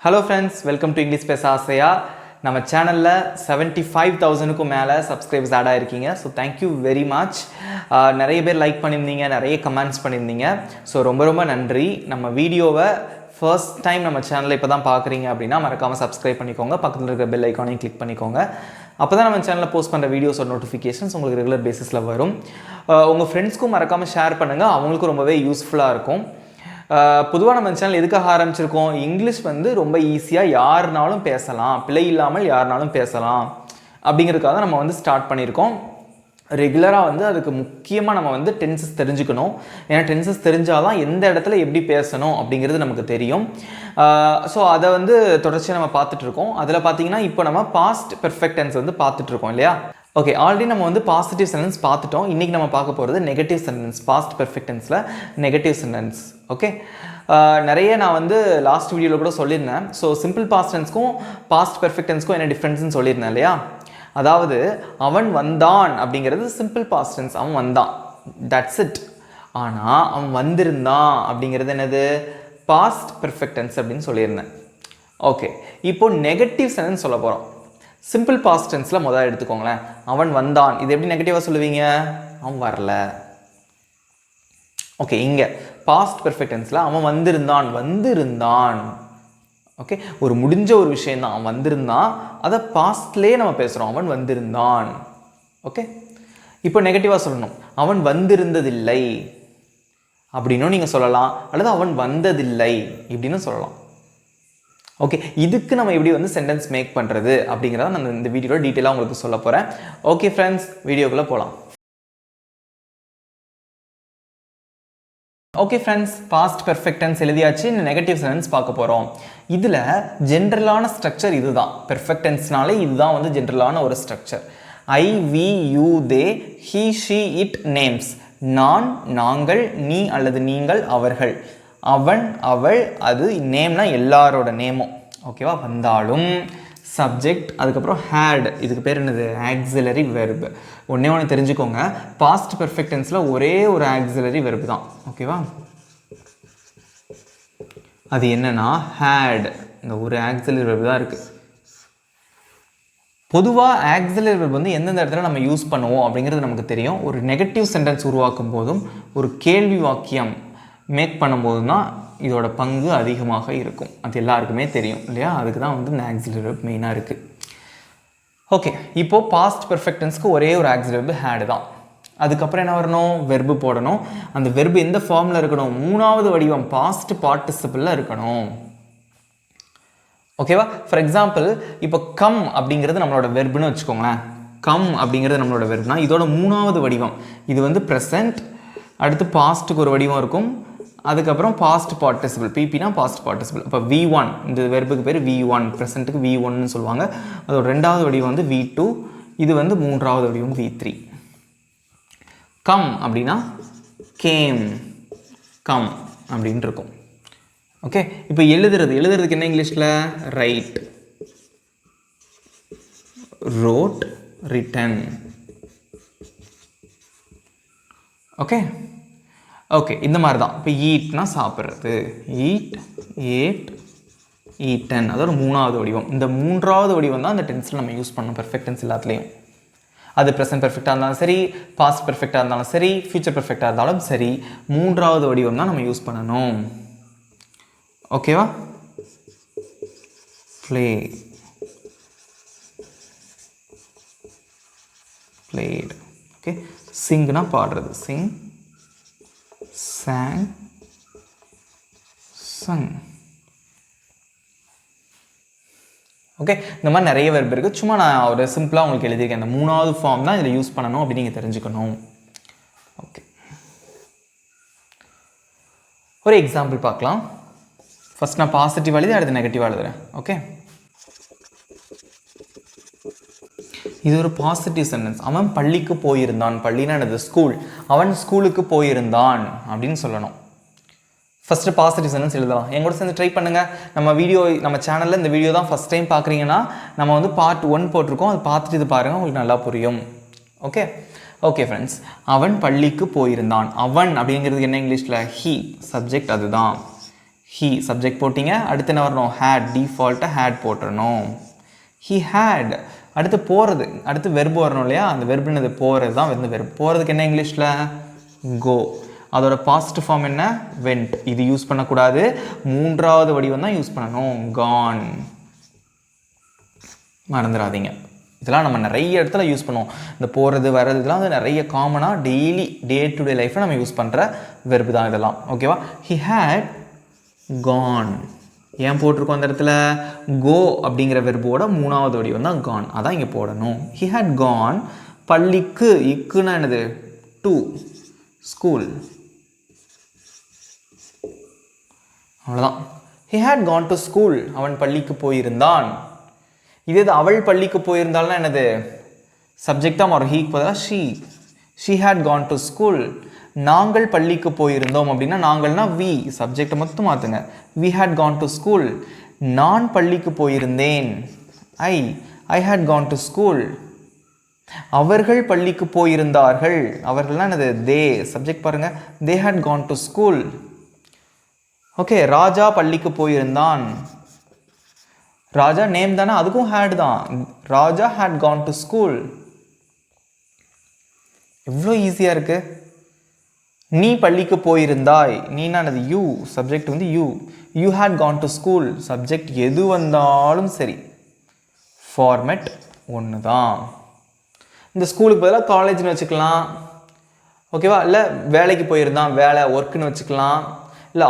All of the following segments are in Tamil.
Hello friends, welcome to English Pesa Asaya. நம்ம சேனலில் 75,000க்கு மேலே சப்ஸ்கிரைபர்ஸ் ஆட் ஆகிருக்கீங்க. So thank you very much. நிறைய பேர் லைக் பண்ணியிருந்தீங்க, நிறைய கமெண்ட்ஸ் பண்ணியிருந்தீங்க. ஸோ ரொம்ப ரொம்ப நன்றி. நம்ம வீடியோவை ஃபர்ஸ்ட் டைம் நம்ம சேனலில் இப்போ தான் பார்க்குறீங்க அப்படின்னா மறக்காமல் சப்ஸ்கிரைப் பண்ணிக்கோங்க. பக்கத்தில் இருக்கிற பெல் ஐக்கானையும் கிளிக் பண்ணிக்கோங்க. அப்போ தான் நம்ம சேனலில் போஸ்ட் பண்ணுற வீடியோஸோட நோட்டிஃபிகேஷன்ஸ் உங்களுக்கு ரெகுலர் பேசிஸில் வரும். உங்கள் ஃப்ரெண்ட்ஸ்க்கும் மறக்காமல் ஷேர் பண்ணுங்கள், அவங்களுக்கும் ரொம்பவே யூஸ்ஃபுல்லாக இருக்கும். பொதுவாக நம்ம சேனல் எதுக்காக ஆரம்பிச்சிருக்கோம், இங்கிலீஷ் வந்து ரொம்ப ஈஸியாக யாருனாலும் பேசலாம், பிழை இல்லாமல் யாருனாலும் பேசலாம் அப்படிங்கிறதுக்காக நம்ம வந்து ஸ்டார்ட் பண்ணியிருக்கோம். ரெகுலராக வந்து அதுக்கு முக்கியமாக நம்ம வந்து டென்சஸ் தெரிஞ்சுக்கணும். ஏன்னா டென்சஸ் தெரிஞ்சால் தான் எந்த இடத்துல எப்படி பேசணும் அப்படிங்கிறது நமக்கு தெரியும். ஸோ அதை வந்து தொடர்ச்சியாக நம்ம பார்த்துட்ருக்கோம். அதில் பார்த்தீங்கன்னா இப்போ நம்ம பாஸ்ட் பெர்ஃபெக்ட் டென்ஸ் வந்து பார்த்துட்ருக்கோம் இல்லையா. ஓகே, ஆல்ரெடி நம்ம வந்து பாசிட்டிவ் சென்டென்ஸ் பார்த்துட்டோம். இன்றைக்கி நம்ம பார்க்க போகிறது நெகட்டிவ் சென்டென்ஸ், பாஸ்ட் பெர்ஃபெக்ட் டென்ஸில் நெகட்டிவ் சென்டென்ஸ். ஓகே, நிறைய நான் வந்து லாஸ்ட் வீடியோவில் கூட சொல்லியிருந்தேன். ஸோ சிம்பிள் பாஸ்ட் டென்ஸ்க்கும் பாஸ்ட் பெர்ஃபெக்ட் டென்ஸ்க்கும் என்ன டிஃப்ரென்ஸ்னு சொல்லியிருந்தேன் இல்லையா. அதாவது அவன் வந்தான் அப்படிங்கிறது சிம்பிள் பாஸ்ட் டென்ஸ், அவன் வந்தான், தட்ஸ் இட். ஆனால் அவன் வந்திருந்தான் அப்படிங்கிறது என்னது, பாஸ்ட் பெர்ஃபெக்ட் டென்ஸ் அப்படின்னு சொல்லியிருந்தேன். ஓகே, இப்போது நெகட்டிவ் சென்டென்ஸ் சொல்ல போகிறோம். சிம்பிள் பாஸ்ட் டென்ஸில் முதல்ல எடுத்துக்கோங்களேன். அவன் வந்தான், இது எப்படி நெகட்டிவாக சொல்லுவீங்க, அவன் வரல. ஓகே, இங்கே பாஸ்ட் பெர்ஃபெக்ட் டென்ஸில் அவன் வந்திருந்தான், வந்திருந்தான். ஓகே, ஒரு முடிஞ்ச ஒரு விஷயந்தான், அவன் வந்திருந்தான், அதை பாஸ்ட்லேயே நம்ம பேசுகிறோம், அவன் வந்திருந்தான். ஓகே, இப்போ நெகட்டிவாக சொல்லணும், அவன் வந்திருந்ததில்லை அப்படின்னும் நீங்கள் சொல்லலாம், அல்லது அவன் வந்ததில்லை இப்படின்னு சொல்லலாம். ஓகே, இதுக்கு நம்ம எப்படி வந்து சென்டென்ஸ் மேக் பண்ணுறது அப்படிங்கிறத நான் இந்த வீடியோவில் டீட்டெயிலாக உங்களுக்கு சொல்ல போகிறேன். ஓகே ஃப்ரெண்ட்ஸ், வீடியோக்குள்ளே போகலாம். Okay friends, past perfect tense எழுதியாச்சு. இந்த நெகட்டிவ் சென்டென்ஸ் பார்க்க போகிறோம். இதில் ஜென்ரலான ஸ்ட்ரக்சர் இதுதான். பெர்ஃபெக்ட் டென்ஸ்னாலே இதுதான் வந்து ஜென்ரலான ஒரு structure. I, we, you, they, he, she, it, names. நான், நாங்கள், நீ அல்லது நீங்கள், அவர்கள், அவன், அவள், அது, நேம்னா எல்லாரோட நேமும். ஓகேவா, வந்தாலும் சப்ஜெக்ட், அதுக்கப்புறம் ஹேட், இதுக்கு பேர் என்னது, ஆக்சிலரி வெர்பு. ஒன்று தெரிஞ்சுக்கோங்க, பாஸ்ட் பெர்ஃபெக்ட் டென்ஸில் ஒரே ஒரு ஆக்சிலரி வெர்பு தான். ஓகேவா, அது என்னன்னா ஹேட். இந்த ஒரு ஆக்சிலரி வெர்பு தான் இருக்குது. பொதுவாக ஆக்சிலரி வெர்பு வந்து எந்தெந்த இடத்துல நம்ம யூஸ் பண்ணுவோம் அப்படிங்கிறது நமக்கு தெரியும். ஒரு நெகட்டிவ் சென்டென்ஸ் உருவாக்கும் போதும் ஒரு கேள்வி வாக்கியம் மேக் பண்ணும்போது தான் இதோட பங்கு அதிகமாக இருக்கும். அது எல்லாருக்குமே தெரியும் இல்லையா. அதுக்கு தான் வந்து இந்த ஆக்சிலரி வெர்ப் மெயினாக இருக்குது. ஓகே, இப்போது பாஸ்ட் பெர்ஃபெக்ட் டென்ஸ்க்கு ஒரே ஒரு ஆக்சிலரி வெர்பு ஹேடு தான். அதுக்கப்புறம் என்ன வரணும், வெர்பு போடணும். அந்த வெர்பு எந்த ஃபார்மில் இருக்கணும், மூணாவது வடிவம் பாஸ்ட் பார்ட்டிசிபிளில் இருக்கணும். ஓகேவா, ஃபார் எக்ஸாம்பிள் இப்போ கம் அப்படிங்கிறது நம்மளோட வெர்புன்னு வச்சுக்கோங்களேன். கம் அப்படிங்கிறது நம்மளோட வெர்புனா இதோட மூணாவது வடிவம். இது வந்து ப்ரெசன்ட், அடுத்து பாஸ்ட்டுக்கு ஒரு வடிவம் இருக்கும், அதுக்கப்புறம் பாஸ்ட் பார்ட்டிசிபிள், பிபினா பாஸ்ட் பார்ட்டிசிபிள். இப்போ V1, இந்த வெர்புக்கு பேர் V1, ப்ரெசண்ட்டுக்கு V1ன்னு சொல்லுவாங்க. அதோட ரெண்டாவது வடிவம் வந்து V2, இது வந்து மூன்றாவது வடிவம் V3. கம் அப்படின்னா கேம், கம் அப்படின்ட்டு இருக்கும். ஓகே, இப்போ எழுதுறதுக்கு என்ன இங்கிலீஷில், write, wrote, written. Okay okay, இந்த மாதிரி தான். இப்போ ஈட்னா சாப்பிட்றது, ஈட், ஏட், ஈட்டன், அதோட மூணாவது வடிவம். இந்த மூன்றாவது வடிவம் தான் இந்த டென்ஸில் நம்ம யூஸ் பண்ணணும் பெர்ஃபெக்ட் டென்ஸ் எல்லாத்துலேயும். அது ப்ரெசன்ட் பெர்ஃபெக்டாக இருந்தாலும் சரி, பாஸ்ட் பெர்ஃபெக்டாக இருந்தாலும் சரி, ஃபியூச்சர் பெர்ஃபெக்டாக இருந்தாலும் சரி, மூன்றாவது வடிவம் தான் நம்ம யூஸ் பண்ணணும். ஓகேவா, ப்ளே, பிளேட். ஓகே, சிங்னா பாடுறது, சிங், sang, sung. ஓகே, இந்த மாதிரி நிறைய வெர்பு இருக்குது. சும்மா நான் ஒரு சிம்பிளாக உங்களுக்கு எழுதியிருக்கேன். இந்த மூணாவது ஃபார்ம் தான் இதில் யூஸ் பண்ணணும் அப்படின்னு நீங்கள் தெரிஞ்சுக்கணும். ஓகே, ஒரு எக்ஸாம்பிள் பார்க்கலாம். ஃபர்ஸ்ட் நான் பாசிட்டிவ் எழுதி அடுத்து நெகட்டிவாக எழுதுறேன். ஓகே, இது ஒரு பாசிட்டிவ் சென்டென்ஸ். அவன் பள்ளிக்கு போயிருந்தான், பள்ளினா என்னது, ஸ்கூல். அவன் ஸ்கூலுக்கு போயிருந்தான் அப்படின்னு சொல்லணும். ஃபஸ்ட்டு பாசிட்டிவ் சென்டென்ஸ் எழுதலாம். என் கூட சேர்ந்து ட்ரை பண்ணுங்கள். நம்ம சேனலில் இந்த வீடியோ தான் ஃபஸ்ட் டைம் பார்க்குறீங்கன்னா நம்ம வந்து பார்ட் 1 போட்டிருக்கோம், அது பார்த்துட்டு இது பாருங்கள், உங்களுக்கு நல்லா புரியும். ஓகே ஓகே ஃப்ரெண்ட்ஸ், அவன் பள்ளிக்கு போயிருந்தான். அவன் அப்படிங்கிறதுக்கு என்ன இங்கிலீஷில், ஹீ, சப்ஜெக்ட் அதுதான். he subject போட்டிங்க. அடுத்து என்ன வரணும்? had. default had போட்டுறணும். he had. அடுத்து போகிறது, அடுத்து வெர்பு வரணும் இல்லையா? அந்த வெர்பு என்னது? போகிறது தான் வந்து வெர்பு. போகிறதுக்கு என்ன இங்கிலீஷில்? go. அதோட பாஸ்ட் ஃபார்ம் என்ன? went. இது யூஸ் பண்ணக்கூடாது, மூன்றாவது வடிவம் தான் யூஸ் பண்ணணும், gone. மறந்துடாதீங்க. இதெல்லாம் நம்ம நிறைய இடத்துல யூஸ் பண்ணுவோம். இந்த போகிறது வர்றது இதெல்லாம் வந்து நிறைய காமனாக டெய்லி டே டு டே லைஃப்பில் நம்ம யூஸ் பண்ணுற வெர்பு தான் இதெல்லாம். ஓகேவா? he had gone. ஏன் போட்டிருக்கோம் அந்த இடத்துல? go அப்படிங்கிற வெர்போட மூணாவது வடிவம் தான் gone. அதான் இங்கே போடணும். he had gone. பள்ளிக்கு, இக்குன்னா என்னது? to school. அவ்வளோதான். he had gone to school. அவன் பள்ளிக்கு போயிருந்தான். இதே அவள் பள்ளிக்கு போயிருந்தால்னா என்னது? சப்ஜெக்டாக மாறும். ஹீக்கு பதிலாக she had gone to school. நாங்கள் பள்ளிக்கு போயிருந்தோம் அப்படின்னா நாங்கள்னா we. சப்ஜெக்டை மட்டும் மாற்றுங்க. we had gone to school. நான் பள்ளிக்கு போயிருந்தேன். I had gone to school. அவர்கள் பள்ளிக்கு போயிருந்தார்கள். அவர்கள்னா என்னது? they. சப்ஜெக்ட் பாருங்க, they had gone to school. Okay, Raja பள்ளிக்கு போயிருந்தான். ராஜா நேம் தானே, அதுக்கும் had தான். ராஜா had gone to school. எவ்வளோ ஈஸியாக இருக்கு. நீ பள்ளிக்கு போயிருந்தாய். நீனா என்னது? யூ. சப்ஜெக்ட் வந்து you. You had gone to school. Subject எது வந்தாலும் சரி, ஃபார்மேட் ஒன்று தான். இந்த ஸ்கூலுக்கு பதிலாக காலேஜ்னு வச்சுக்கலாம். ஓகேவா? இல்லை வேலைக்கு போயிருந்தான், வேலை ஒர்க்குன்னு வச்சுக்கலாம். இல்லை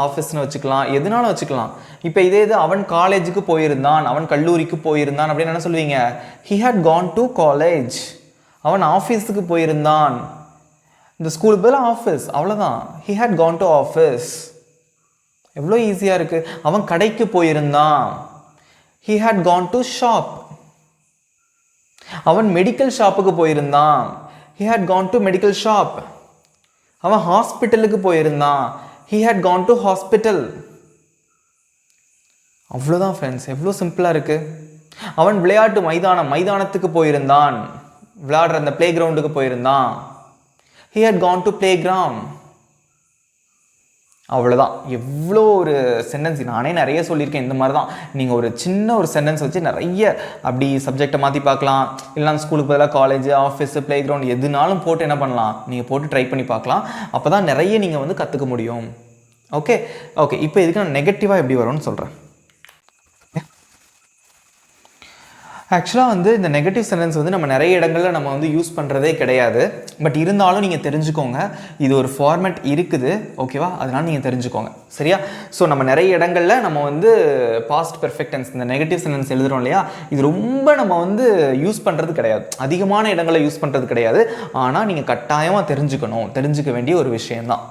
ஆஃபீஸ்னு வச்சுக்கலாம். எதுனாலும் வச்சுக்கலாம். இப்போ இதே இது அவன் காலேஜுக்கு போயிருந்தான், அவன் கல்லூரிக்கு போயிருந்தான் அப்படின்னு என்ன சொல்லுவீங்க? he had gone to college. அவன் ஆஃபீஸுக்கு போயிருந்தான். இந்த ஸ்கூலுக்கு பதிலாக ஆஃபீஸ், அவ்வளோதான். he had gone to office. எவ்வளோ ஈஸியாக இருக்குது. அவன் கடைக்கு போயிருந்தான். he had gone to shop. அவன் மெடிக்கல் ஷாப்புக்கு போயிருந்தான். he had gone to medical shop. அவன் ஹாஸ்பிட்டலுக்கு போயிருந்தான். he had gone to hospital. அவ்வளோதான் ஃப்ரெண்ட்ஸ். எவ்வளோ சிம்பிளாக இருக்குது. அவன் விளையாட்டு மைதானத்துக்கு போயிருந்தான். விளையாடுற அந்த பிளே கிரவுண்டுக்கு போயிருந்தான். he had gone to playground. அவ்வளோதான். எவ்வளோ ஒரு சென்டென்ஸ் நானே நிறைய சொல்லியிருக்கேன். இந்த மாதிரி தான் நீங்கள் ஒரு சின்ன ஒரு சென்டென்ஸ் வச்சு நிறைய அப்படி சப்ஜெக்டை மாற்றி பார்க்கலாம். இல்லைனா ஸ்கூலுக்கு பதிலாக காலேஜ், ஆஃபீஸு, பிளே கிரவுண்ட் எதுனாலும் போட்டு என்ன பண்ணலாம்? நீங்கள் போட்டு ட்ரை பண்ணி பார்க்கலாம். அப்போ தான் நிறைய நீங்கள் வந்து கற்றுக்க முடியும். ஓகே, இப்போ இதுக்கு நான் நெகட்டிவாக எப்படி வரும்னு சொல்கிறேன். ஆக்சுவலாக வந்து இந்த நெகட்டிவ் சென்டென்ஸ் வந்து நம்ம நிறைய இடங்களில் நம்ம வந்து யூஸ் பண்ணுறதே கிடையாது. பட் இருந்தாலும் நீங்கள் தெரிஞ்சுக்கோங்க, இது ஒரு ஃபார்மேட் இருக்குது. ஓகேவா? அதனால் நீங்கள் தெரிஞ்சுக்கோங்க. சரியா? ஸோ நம்ம நிறைய இடங்களில் நம்ம வந்து பாஸ்ட் பெர்ஃபெக்ட் டென்ஸ் இந்த நெகட்டிவ் சென்டென்ஸ் எழுதுகிறோம் இல்லையா? இது ரொம்ப நம்ம வந்து யூஸ் பண்ணுறது கிடையாது, அதிகமான இடங்களில் யூஸ் பண்ணுறது கிடையாது. ஆனால் நீங்கள் கட்டாயமாக தெரிஞ்சுக்க வேண்டிய ஒரு விஷயம்தான்.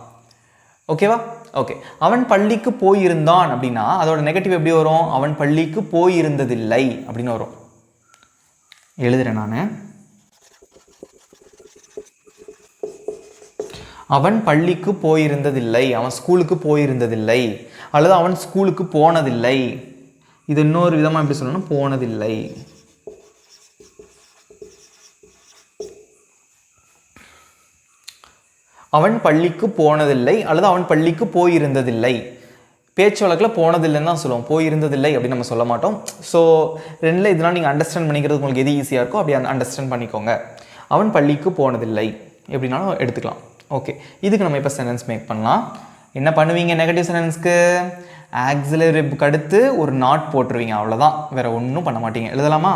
ஓகேவா? ஓகே. அவன் பள்ளிக்கு போயிருந்தான் அப்படின்னா அதோட நெகட்டிவ் எப்படி வரும்? அவன் பள்ளிக்கு போயிருந்ததில்லை அப்படின்னு வரும். எழுதுறேன் நான். அவன் பள்ளிக்கு போயிருந்ததில்லை, அவன் ஸ்கூலுக்கு போயிருந்ததில்லை, அல்லது அவன் ஸ்கூலுக்கு போனதில்லை. இது இன்னொரு விதமாக எப்படி சொல்லணும்? போனதில்லை. அவன் பள்ளிக்கு போனதில்லை அல்லது அவன் பள்ளிக்கு போயிருந்ததில்லை. பேச்சு வழக்கில் போனதில்லைன்னு தான் சொல்லுவோம், போயிருந்ததில்லை அப்படின்னு நம்ம சொல்ல மாட்டோம். ஸோ ரெண்டில் இதெல்லாம் நீங்கள் அண்டர்ஸ்டாண்ட் பண்ணிக்கிறது உங்களுக்கு எது ஈஸியாக இருக்கோ அப்படி அண்டர்ஸ்டாண்ட் பண்ணிக்கோங்க. அவன் பள்ளிக்கு போனதில்லை எப்படின்னாலும் எடுத்துக்கலாம். ஓகே, இதுக்கு நம்ம இப்போ சென்டென்ஸ் மேக் பண்ணலாம். என்ன பண்ணுவீங்க? நெகட்டிவ் சென்டென்ஸ்க்கு ஆக்ஸிலரி வெர்புக்கு அடுத்து ஒரு நாட் போட்டுருவீங்க, அவ்வளோதான். வேறு ஒன்றும் பண்ண மாட்டீங்க. எழுதலாமா?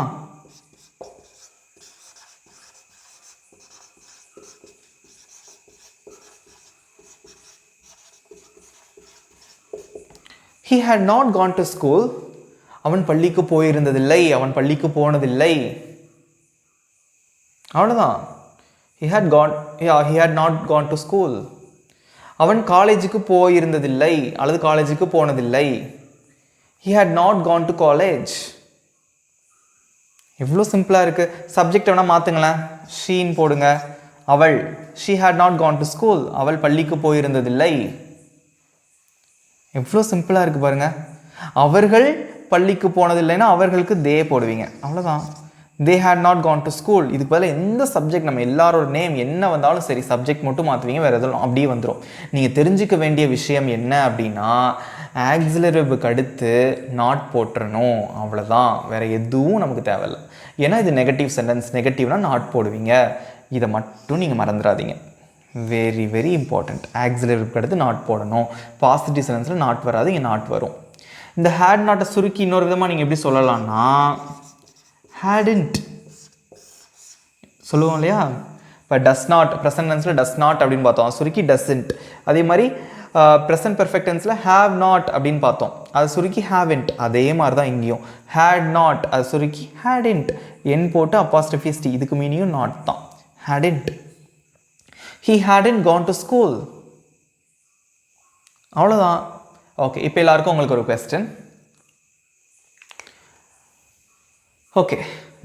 He had not gone to school. அவன் பள்ளிக்கு போயிருந்ததில்லை, அவன் பள்ளிக்கு போனதில்லை, அவ்வளோதான். he had not gone to school. அவன் காலேஜுக்கு போயிருந்ததில்லை அல்லது காலேஜுக்கு போனதில்லை. he had not gone to college. எவ்வளோ சிம்பிளாக இருக்குது. சப்ஜெக்ட் வேணால் மாற்றுங்களேன், ஷீன் போடுங்க. அவள், she had not gone to school. அவள் பள்ளிக்கு போயிருந்ததில்லை. எவ்வளோ சிம்பிளாக இருக்குது பாருங்கள். அவர்கள் பள்ளிக்கு போனதில்லைன்னா அவர்களுக்கு தே போடுவீங்க, அவ்வளோதான். They had not gone to school. இதுக்கு பதில் எந்த சப்ஜெக்ட் நம்ம எல்லாரோட நேம் என்ன வந்தாலும் சரி, சப்ஜெக்ட் மட்டும் மாற்றுவீங்க, வேறு எதுவும் அப்படியே வந்துடும். நீங்கள் தெரிஞ்சிக்க வேண்டிய விஷயம் என்ன அப்படின்னா, ஆக்சிலரி வெர்புக்கு அடுத்து நாட் போட்டுறணும், அவ்வளோதான். வேறு எதுவும் நமக்கு தேவையில்லை. ஏன்னா இது நெகட்டிவ் சென்டென்ஸ், நெகட்டிவ்னால் நாட் போடுவீங்க. இதை மட்டும் நீங்கள் மறந்துடாதீங்க. Very very important. ஆக்சிலரி வெர்புக்கு அடுத்து நாட் போடணும். பாசிட்டிவ் சென்டென்ஸில் நாட் வராது, இங்கே நாட் வரும். இந்த ஹேட் நாட்டை சுருக்கி இன்னொரு விதமாக நீங்கள் எப்படி சொல்லலாம்னா ஹேடன்ட் சொல்லுவோம் இல்லையா? இப்போ டஸ் நாட், ப்ரெசன்ட் டென்ஸில் டஸ் நாட் அப்படின்னு பார்த்தோம், சுருக்கி டஸ்ன்ட். அதே மாதிரி ப்ரெசன்ட் பெர்ஃபெக்ட் டென்ஸில் ஹேவ் நாட் அப்படின்னு பார்த்தோம், அதை சுருக்கி ஹேவன்ட். அதே மாதிரி தான் இங்கேயும் ஹேட் நாட், அது சுருக்கி ஹேடன்ட். என் போட்டு அப்போஸ்ட்ரோஃபி டி, இதுக்கு மீனியும் நாட் தான், hadn't. He hadn't gone to school. அவ்வளோதான். ஓகே, இப்போ எல்லாருக்கும் உங்களுக்கு ஒரு கொஸ்டின். ஓகே,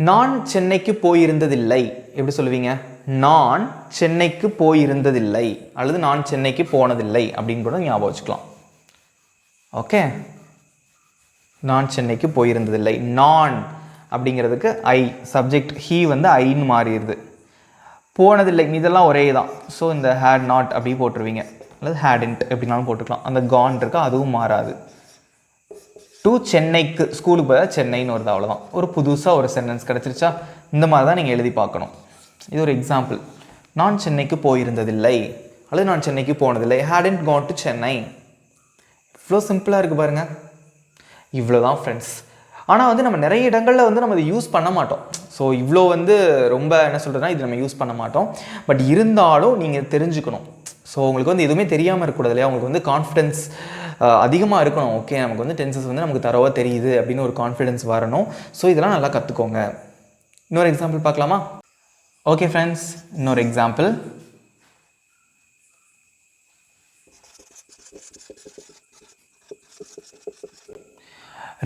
நான் சென்னைக்கு போயிருந்ததில்லை எப்படி சொல்லுவீங்க? நான் சென்னைக்கு போயிருந்ததில்லை அல்லது நான் சென்னைக்கு போனதில்லை அப்படின்னு கூட ஞாபகம் வச்சுக்கலாம். ஓகே, நான் சென்னைக்கு போயிருந்ததில்லை. நான் அப்படிங்கிறதுக்கு ஐ, சப்ஜெக்ட் ஹீ வந்து ஐன்னு மாறிடுது. போனதில்லை இதெல்லாம் ஒரே தான். ஸோ இந்த ஹேட் நாட் அப்படி போட்டுருவீங்க, அல்லது ஹேடன்ட் எப்படினாலும் போட்டுக்கலாம். அந்த கான் இருக்கா அதுவும் மாறாது. டு சென்னைக்கு, ஸ்கூலுக்கு போய் சென்னைன்னு வருது, அவ்வளோதான். ஒரு புதுசாக ஒரு சென்டென்ஸ் கிடச்சிருச்சா? இந்த மாதிரி தான் நீங்கள் எழுதி பார்க்கணும். இது ஒரு எக்ஸாம்பிள். நான் சென்னைக்கு போயிருந்ததில்லை அல்லது நான் சென்னைக்கு போனதில்லை, ஹேடன்ட் கான் டு சென்னை. இவ்வளோ சிம்பிளாக இருக்குது பாருங்கள். இவ்வளோ தான் ஃப்ரெண்ட்ஸ். ஆனால் வந்து நம்ம நிறைய இடங்களில் வந்து நம்ம இதை யூஸ் பண்ண மாட்டோம். ஸோ இவ்வளோ வந்து ரொம்ப என்ன சொல்கிறதுனா இது நம்ம யூஸ் பண்ண மாட்டோம். பட் இருந்தாலும் நீங்கள் தெரிஞ்சுக்கணும். ஸோ உங்களுக்கு வந்து எதுவுமே தெரியாமல் இருக்கக்கூடாது இல்லையா? உங்களுக்கு வந்து கான்ஃபிடென்ஸ் அதிகமாக இருக்கணும். ஓகே, நமக்கு வந்து டென்சஸ் வந்து நமக்கு தரவாக தெரியுது அப்படின்னு ஒரு கான்ஃபிடென்ஸ் வரணும். ஸோ இதெல்லாம் நல்லா கற்றுக்கோங்க. இன்னொரு எக்ஸாம்பிள் பார்க்கலாமா? ஓகே ஃப்ரெண்ட்ஸ், இன்னொரு எக்ஸாம்பிள்.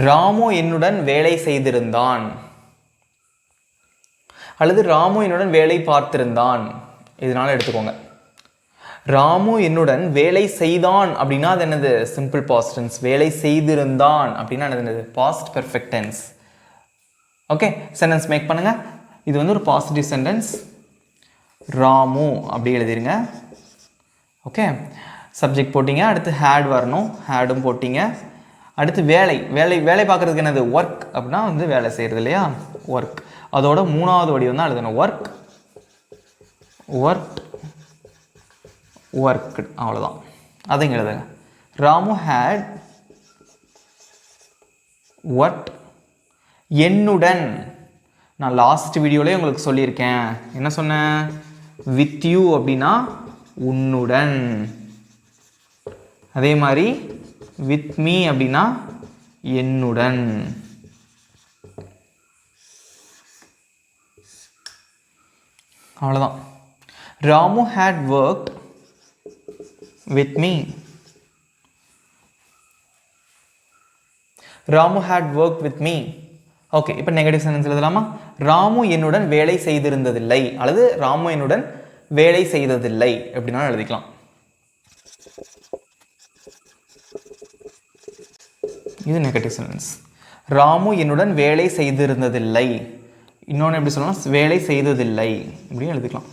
ராமு என்னுடன் வேலை செய்திருந்தான் அல்லது ராமு என்னுடன் வேலை பார்த்திருந்தான், இதனால எடுத்துக்கோங்க. ராமு என்னுடன் வேலை செய்தான் அப்படின்னா அது என்னது? Simple past tense. வேலை செய்திருந்தான் அப்படின்னா என்னது? Past perfect tense. Okay, sentence make பண்ணுங்க. இது வந்து ஒரு பாசிட்டிவ் சென்டென்ஸ். ராமு அப்படி எழுதிருங்க. ஓகே, சப்ஜெக்ட் போட்டிங்க, அடுத்து ஹேட் வரணும், ஹேடும் போட்டிங்க. அடுத்து வேலை, வேலை வேலை பார்க்குறதுக்கு என்னது? ஒர்க் அப்படின்னா வந்து வேலை செய்கிறது இல்லையா? ஒர்க். அதோட மூணாவது வடிவம் தான் எழுதணும். ஒர்க், ஒர்க், ஒர்க், அவ்வளோதான். அதைங்க எழுதுங்க. ராமு ஹேட் ஒர்க் என்னுடன். நான் லாஸ்ட் வீடியோலேயே உங்களுக்கு சொல்லியிருக்கேன். என்ன சொன்னேன்? வித் யூ அப்படின்னா உன்னுடன். அதே மாதிரி வித் மீ அப்படின்னா என்னுடன். அவ்வளோதான். Ramu had worked with me. Ramu had work with me. Okay, இப்போ நெகட்டிவ் சென்டென்ஸ் எழுதலாமா? ராமு என்னுடன் வேலை செய்திருந்ததில்லை அல்லது ராமு என்னுடன் வேலை செய்ததில்லை எப்படின்னாலும் எழுதிக்கலாம். இது நெகட்டிவ் சென்டென்ஸ். ராமு என்னுடன் வேலை செய்திருந்ததில்லை. இன்னொன்று எப்படி சொல்லலாம்? வேலை செய்ததில்லை இப்படின்னு எழுதிக்கலாம்.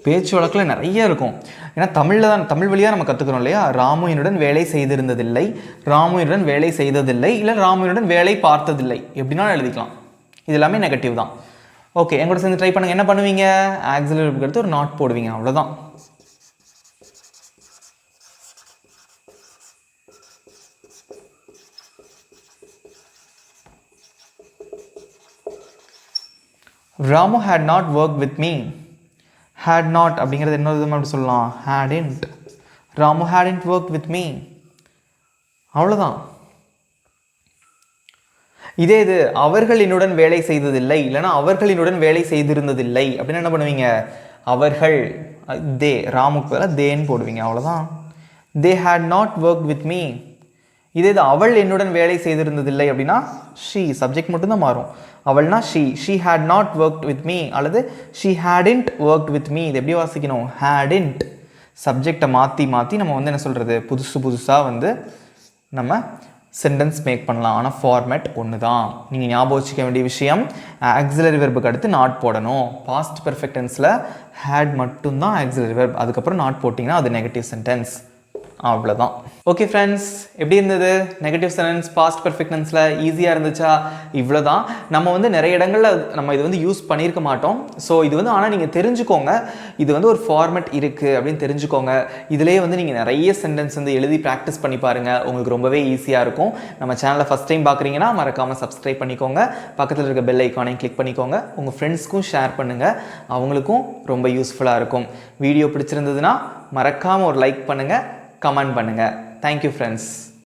பேச்சு வழக்கில் நிறைய இருக்கும். ஏன்னா தமிழில் தான், தமிழ் வழியாக நம்ம கற்றுக்கிறோம் இல்லையா? ராமுனுடன் வேலை செய்திருந்ததில்லை, ராமுனுடன் வேலை செய்ததில்லை, இல்லை ராமுனுடன் வேலை பார்த்ததில்லை எப்படின்னா எழுதிக்கலாம். இது எல்லாமே நெகட்டிவ் தான். ஓகே, எங்கூட சேர்ந்து ட்ரை பண்ணுங்கள். என்ன பண்ணுவீங்க? ஆக்சிலரி எடுத்து ஒரு நாட் போடுவீங்க, அவ்வளோதான். Ramu had not worked with me. had not அப்படிங்கிறது இன்னொரு விதமாக எப்படி சொல்லலாம்? hadn't. Ramu hadn't worked with me. அவ்வளோதான். இதே இது அவர்கள் என்னுடன் வேலை செய்ததில்லை, இல்லைனா அவர்கள் என்னுடன் வேலை செய்திருந்ததில்லை அப்படின்னு என்ன பண்ணுவீங்க? அவர்கள், தே, ராமுக்கு பதிலாக தேன்னு போடுவீங்க, அவ்வளோதான். they had not worked with me. இதே இது அவள் என்னுடன் வேலை செய்திருந்ததில்லை அப்படின்னா she, சப்ஜெக்ட் மட்டும்தான் மாறும். அவள்னா she had not worked with me அல்லது she hadn't worked with me. இது எப்படி வாசிக்கணும்? hadn't. சப்ஜெக்டை மாற்றி மாற்றி நம்ம வந்து என்ன சொல்கிறது? புதுசாக வந்து நம்ம சென்டென்ஸ் மேக் பண்ணலாம். ஆனால் ஃபார்மேட் ஒன்று தான். நீங்கள் ஞாபகம் வச்சுக்க வேண்டிய விஷயம், ஆக்சிலரி வெர்புக்கு அடுத்து நாட் போடணும். பாஸ்ட் பெர்ஃபெக்ட் டென்ஸில் ஹேட் மட்டும்தான் ஆக்சிலரி வெர்ப், அதுக்கப்புறம் நாட் போட்டிங்கன்னா அது நெகட்டிவ் சென்டென்ஸ். அவ்வளோதான். ஓகே ஃப்ரெண்ட்ஸ், எப்படி இருந்தது? நெகட்டிவ் சென்டென்ஸ் பாஸ்ட் பெர்ஃபெக்ட் டென்ஸில் ஈஸியாக இருந்துச்சா? இவ்வளோ தான். நம்ம வந்து நிறைய இடங்களில் நம்ம இது வந்து யூஸ் பண்ணியிருக்க மாட்டோம். ஸோ இது வந்து ஆனால் நீங்கள் தெரிஞ்சுக்கோங்க, இது வந்து ஒரு ஃபார்மேட் இருக்குது அப்படின்னு தெரிஞ்சுக்கோங்க. இதிலேயே வந்து நீங்கள் நிறைய சென்டென்ஸ் வந்து எழுதி ப்ராக்டிஸ் பண்ணி பாருங்கள், உங்களுக்கு ரொம்பவே ஈஸியாக இருக்கும். நம்ம சேனலை ஃபஸ்ட் டைம் பார்க்குறீங்கன்னா மறக்காமல் சப்ஸ்கிரைப் பண்ணிக்கோங்க, பக்கத்தில் இருக்க பெல் ஐக்கானையும் கிளிக் பண்ணிக்கோங்க, உங்கள் ஃப்ரெண்ட்ஸ்க்கும் ஷேர் பண்ணுங்கள், அவங்களுக்கும் ரொம்ப யூஸ்ஃபுல்லாக இருக்கும். வீடியோ பிடிச்சிருந்ததுன்னா மறக்காமல் ஒரு லைக் பண்ணுங்கள், கமெண்ட் பண்ணுங்கள். Thank you friends.